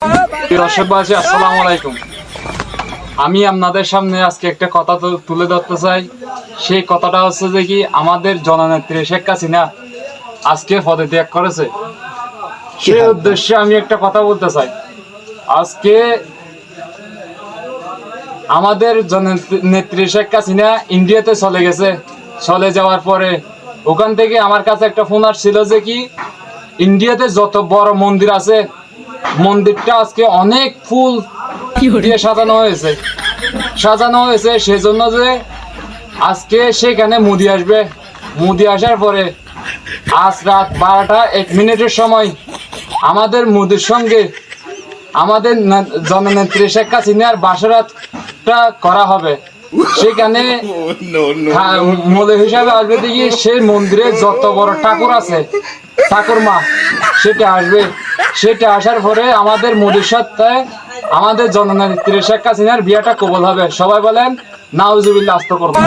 দর্শকবাসী আসসালামু আলাইকুম। আমি আপনাদের সামনে আজকে একটা কথা তুলে ধরতে চাই। সেই কথাটা হচ্ছে যে কি আমাদের জননেত্রী শেখ হাসিনা আজকে পদত্যাগ করেছে। সেই উদ্দেশ্যে আমি একটা কথা বলতে চাই। আজকে আমাদের জননেত্রী শেখ হাসিনা ইন্ডিয়াতে চলে গেছে। চলে যাওয়ার পরে ওখান থেকে আমার কাছে একটা ফোন আসছিল যে কি ইন্ডিয়াতে যত বড় মন্দির আছে মন্দিরটা আজকে অনেক ফুল দিয়ে সাজানো হয়েছে সেজন্য যে আজকে সেখানে মোদি আসবে। মোদি আসার পরে আজ রাত 12:01 সময় আমাদের মোদির সঙ্গে আমাদের জননেত্রী শেখ হাসিনার বাসরাতটা করা হবে। সেখানে মূল হিসাবে আসবে দেখি সেই মন্দিরে যত বড় ঠাকুর আছে ঠাকুর মা সেটা আসবে। সেটা আসার পরে আমাদের মোদির সাথে আমাদের জননেত্রী শেখ হাসিনার বিয়েটা কবুল হবে। সবাই বলেন নাউজুবিল্লাহ আস্তাগফিরুল্লাহ।